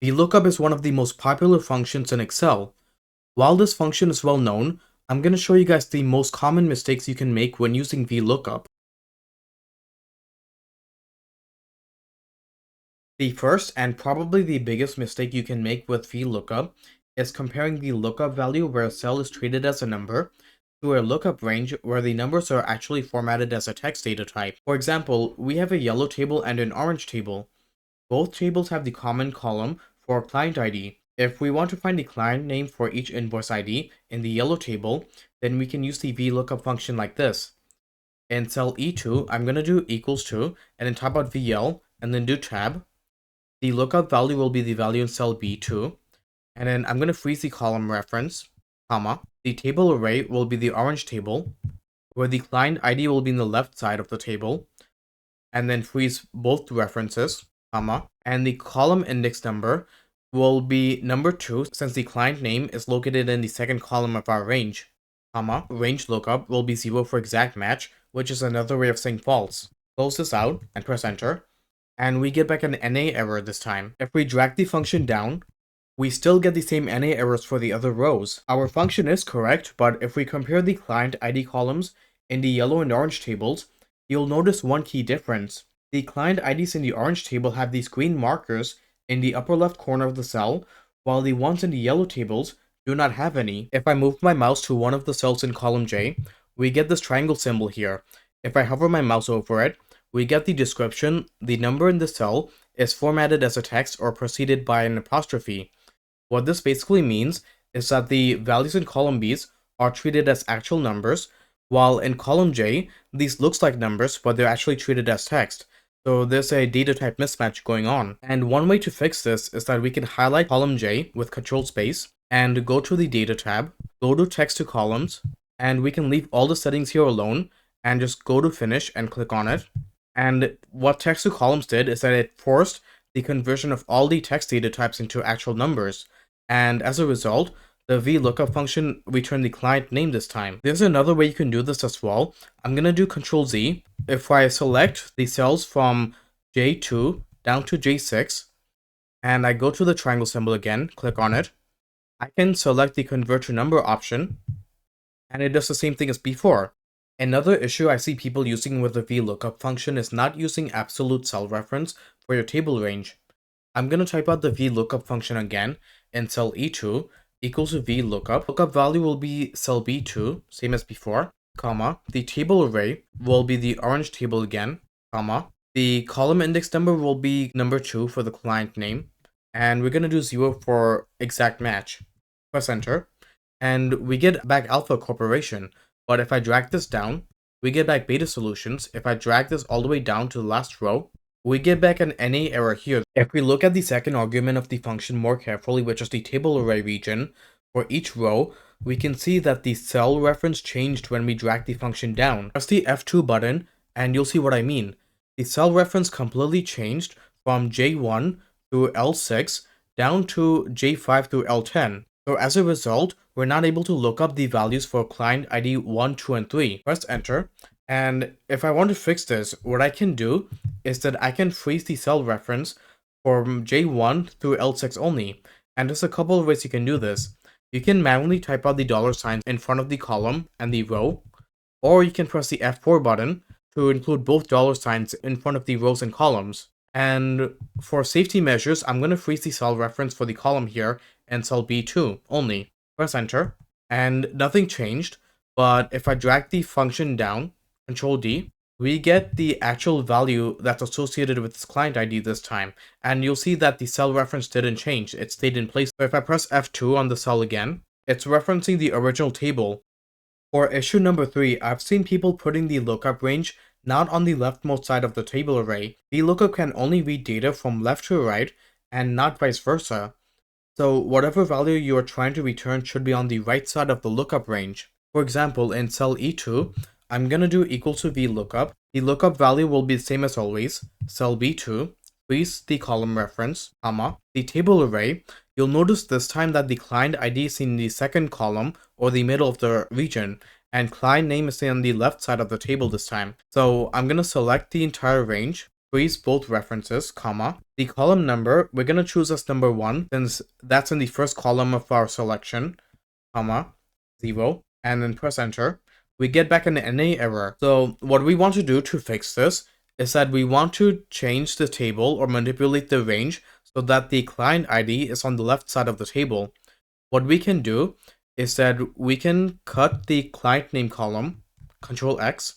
VLOOKUP is one of the most popular functions in Excel. While this function is well known, I'm going to show you guys the most common mistakes you can make when using VLOOKUP. The first and probably the biggest mistake you can make with VLOOKUP is comparing the lookup value where a cell is treated as a number to a lookup range where the numbers are actually formatted as a text data type. For example, we have a yellow table and an orange table. Both tables have the common column for client ID. If we want to find the client name for each invoice ID in the yellow table, then we can use the VLOOKUP function like this. In cell E2, I'm going to do equals to, and then type out VL, and then do tab. The lookup value will be the value in cell B2, and then I'm going to freeze the column reference, comma. The table array will be the orange table, where the client ID will be in the left side of the table, and then freeze both references, comma, and the column index number will be number 2 since the client name is located in the second column of our range, comma, range lookup will be 0 for exact match, which is another way of saying false. Close this out and press enter, and we get back an NA error this time. If we drag the function down, we still get the same NA errors for the other rows. Our function is correct, but if we compare the client ID columns in the yellow and orange tables, you'll notice one key difference. The client IDs in the orange table have these green markers in the upper left corner of the cell, while the ones in the yellow tables do not have any. If I move my mouse to one of the cells in column J, we get this triangle symbol here. If I hover my mouse over it, we get the description. The number in the cell is formatted as a text or preceded by an apostrophe. What this basically means is that the values in column B's are treated as actual numbers, while in column J, these looks like numbers, but they're actually treated as text. So there's a data type mismatch going on. And one way to fix this is that we can highlight column J with Control Space and go to the Data tab, go to Text to Columns, and we can leave all the settings here alone and just go to Finish and click on it. And what Text to Columns did is that it forced the conversion of all the text data types into actual numbers. And as a result, the VLOOKUP function returned the client name this time. There's another way you can do this as well. I'm going to do Control Z. If I select the cells from J2 down to J6, and I go to the triangle symbol again, click on it, I can select the Convert to Number option, and it does the same thing as before. Another issue I see people using with the VLOOKUP function is not using absolute cell reference for your table range. I'm going to type out the VLOOKUP function again in cell E2 equals to VLOOKUP. Lookup value will be cell B2, same as before, comma. The table array will be the orange table again, comma. The column index number will be number 2 for the client name, and we're going to do 0 for exact match. Press enter, and we get back Alpha Corporation. But if I drag this down, we get back Beta Solutions. If I drag this all the way down to the last row, we get back an NA error here. If we look at the second argument of the function more carefully, which is the table array region, for each row, we can see that the cell reference changed when we drag the function down. Press the F2 button, and you'll see what I mean. The cell reference completely changed from J1 through L6 down to J5 through L10. So as a result, we're not able to look up the values for client ID 1, 2, and 3. Press enter, and if I want to fix this, what I can do is that I can freeze the cell reference from J1 through L6 only. And there's a couple of ways you can do this. You can manually type out the $signs in front of the column and the row, or you can press the F4 button to include both $signs in front of the rows and columns. And for safety measures, I'm going to freeze the cell reference for the column here and cell B2 only. Press enter, and nothing changed, but if I drag the function down, Control D, we get the actual value that's associated with this client ID this time, and you'll see that the cell reference didn't change, it stayed in place. So if I press F2 on the cell again, it's referencing the original table. For issue number 3, I've seen people putting the lookup range not on the leftmost side of the table array. The lookup can only read data from left to right and not vice versa. So whatever value you are trying to return should be on the right side of the lookup range. For example, in cell E2, I'm going to do equals to VLOOKUP. The lookup value will be the same as always. Cell B2, freeze the column reference, comma. The table array, you'll notice this time that the client ID is in the second column or the middle of the region, and client name is on the left side of the table this time. So I'm going to select the entire range, freeze both references, comma. The column number, we're going to choose as number 1 since that's in the first column of our selection, comma, 0, and then press enter. We get back an NA error. So what we want to do to fix this is that we want to change the table or manipulate the range so that the client ID is on the left side of the table. What we can do is that we can cut the client name column, Control X,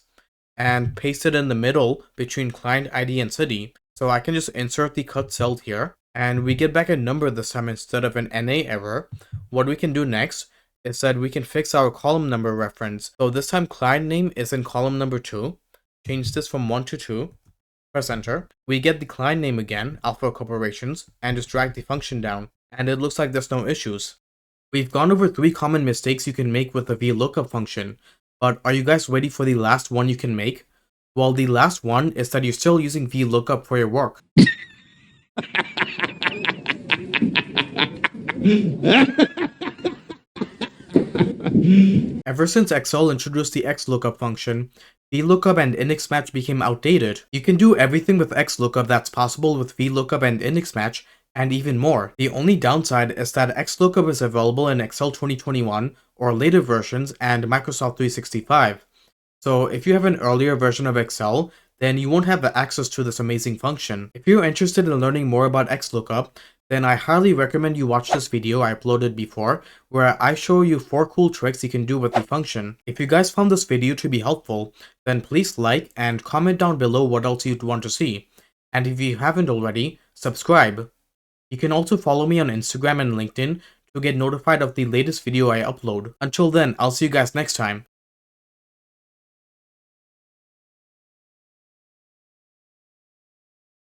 and paste it in the middle between client ID and city. So I can just insert the cut cell here, and we get back a number this time instead of an NA error. What we can do next is that we can fix our column number reference. So this time client name is in column number 2. Change this from 1 to 2. Press enter. We get the client name again, Alpha Corporations, and just drag the function down. And it looks like there's no issues. We've gone over 3 common mistakes you can make with the VLOOKUP function, but are you guys ready for the last one you can make? Well, the last one is that you're still using VLOOKUP for your work. Ever since Excel introduced the XLOOKUP function, VLOOKUP and index match became outdated. You can do everything with XLOOKUP that's possible with VLOOKUP and index match, and even more. The only downside is that XLOOKUP is available in Excel 2021 or later versions and Microsoft 365. So if you have an earlier version of Excel, then you won't have access to this amazing function. If you're interested in learning more about XLOOKUP, then I highly recommend you watch this video I uploaded before, where I show you 4 cool tricks you can do with the function. If you guys found this video to be helpful, then please like and comment down below what else you'd want to see. And if you haven't already, subscribe. You can also follow me on Instagram and LinkedIn to get notified of the latest video I upload. Until then, I'll see you guys next time.